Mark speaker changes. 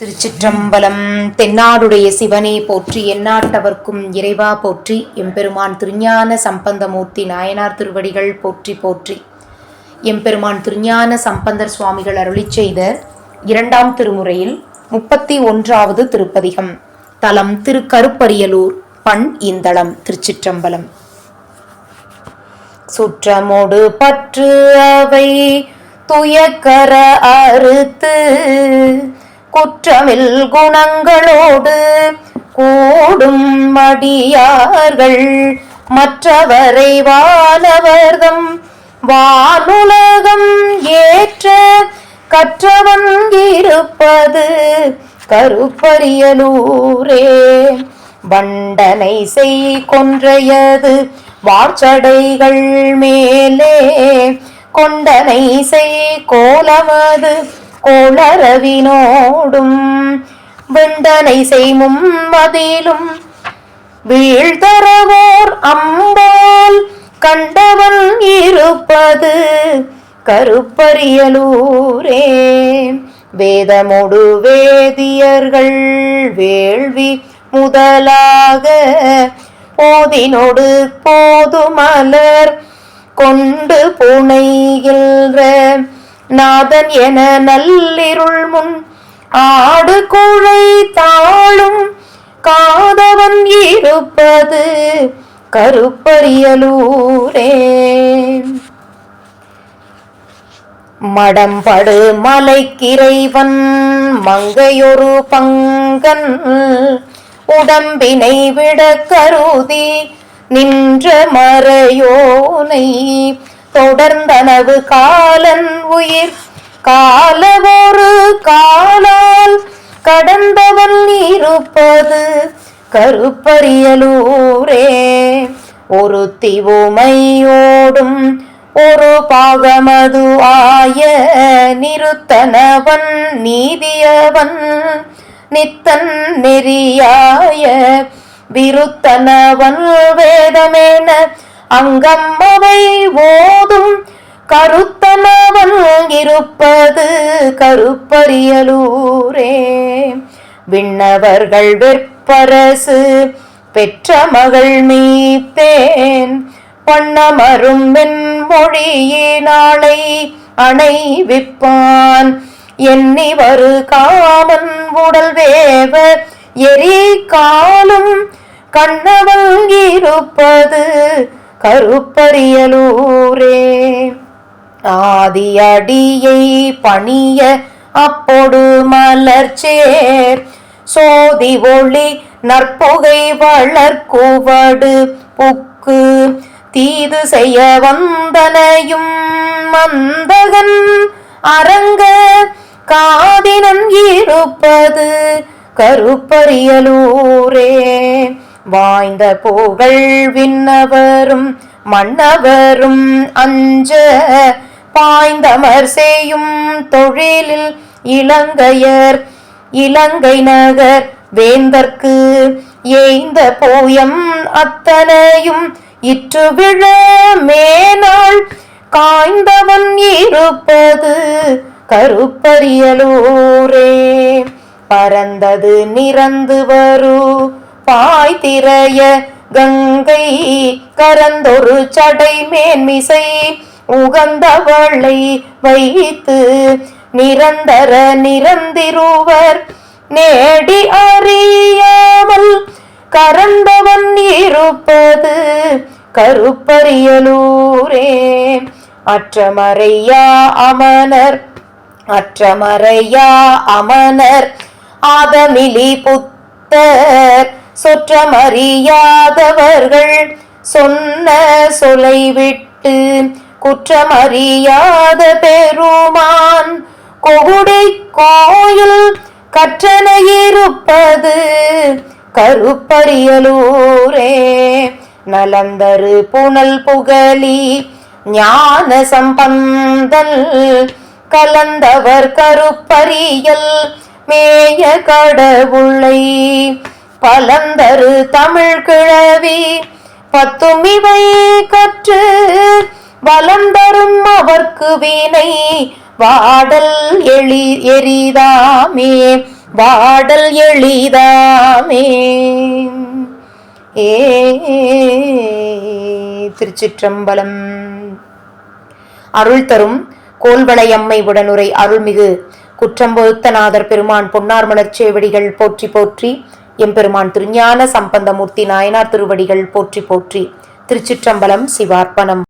Speaker 1: திருச்சிற்றம்பலம். தென்னாடுடைய சிவனே போற்றி, எந்நாட்டவர்க்கும் இறைவா போற்றி, எம்பெருமான் திருஞான சம்பந்தமூர்த்தி நாயனார் திருவடிகள் போற்றி போற்றி. எம்பெருமான் திருஞான சம்பந்தர் சுவாமிகள் அருளிச் செய்த இரண்டாம் திருமுறையில் 31வது திருப்பதிகம். தலம் திருக்கருப்பரியலூர், பண் இந்தளம். திருச்சிற்றம்பலம். சுற்றமோடு பற்று அவை துயக்கர அறுத்து குற்றமில் குணங்களோடு கூடும் மடியார்கள் மற்றவரை வானவர்தம் வானுலகம் ஏற்ற கற்றவன் இருப்பது கருப்பரியலூரே. வண்டனை செய் கொன்றையது வார்ச்சடைகள் மேலே கொண்டனை செய் கோலமது கோளரவினோடும் வெண்டனை செய்மும் மதிலும் வீழ்தரவோர் அம்பால் கண்டவன் இருப்பது கருப்பரியலூரே. வேதமொடு வேதியர்கள் வேள்வி முதலாக போதினோடு போதுமலர் கொண்டு புனைகின்ற நாதன் என நல்லிருள் முன் ஆடு குழை தாழும் காதவன் இருப்பது கருப்பரியலூரே. மடம்படு மலைக்கிறைவன் மங்கையொரு பங்கன் உடம்பினை விட கருதி நின்ற மறையோனை தொடர்ந்தனவு காலன் உயிர் காலவொரு காலால் கடந்தவன் இருப்பது கருப்பரியலூரே. ஒரு திவுமையோடும் ஒரு பாகமது ஆய நிறுத்தனவன் நீதியவன் நித்தன் நெறியாய விருத்தனவன் வேதமேன அங்கம் அவை ஓதும் கருத்தனவன் இருப்பது கருப்பரியலூரே. விண்ணவர்கள் வெற்பரசு பெற்ற மகள் மீத்தேன் பண்ணமரும் மென்மொழியினாளை அணைவிப்பான் எண்ணி வரு காமன் உடல் வேவ எரி காலும் கண்ணவன் இருப்பது கருப்பரியலூரே. ஆதியடியை பணிய அப்பொடு மலர்ச்சேர் சோதி ஒளி நற்புகை வளர்க்குவடு புக்கு தீது செய்ய வந்தனையும் மந்தகன் அரங்க காதினன் இருப்பது கருப்பரியலூரே. வாய்ந்த புகழ் விண்ணவரும் மன்னவரும் அஞ்ச பாய்ந்தமர் செய்யும் தொழிலில் இலங்கையர் இலங்கை நகர் வேந்தற்கு ஏய்ந்த போயம் அத்தனையும் இற்று விழ மேனாள் காய்ந்தவன் இருப்பது கருப்பரியலூரே. பரந்தது நிறந்து வரு பாய்திரைய கங்கை கரந்தொரு சடை மேன்மிசை உகந்தவளை வைத்து நிரந்தர நிரந்திருவர் நேடி அறியாமல் கரந்தவன் இருப்பது கருப்பரியலூரே. அற்றமறையா அமனர் அற்றமறையா அமனர் ஆதமிலி புத்தர் சொற்றமறியாதவர்கள் சொன்ன சொலை விட்டு குற்றமறியாத பெருமான் கொகுடை கோயில் கற்றனையிருப்பது கருப்பரியலூரே. நலந்தரு புனல் புகழி ஞான சம்பந்தல் கலந்தவர் கருப்பரியல் மேய கடவுளை பலந்தரு தமிழ் கிழவி பத்துமிவை கற்று வலந்தரும் அவர்க்கு வீணை வாடல் எரிதாமே வாடல் எளிதாமே. திருச்சிற்றம்பலம். அருள் தரும் கோல்வளையம்மை உடனுரை அருள்மிகு குற்றம்பொருத்தநாதர் பெருமான் பொன்னார் மலர்ச்சேவடிகள் போற்றி போற்றி. எம்பெருமான் திருஞான சம்பந்தமூர்த்தி நாயனார் திருவடிகள் போற்றி போற்றி. திருச்சிற்றம்பலம். சிவார்ப்பணம்.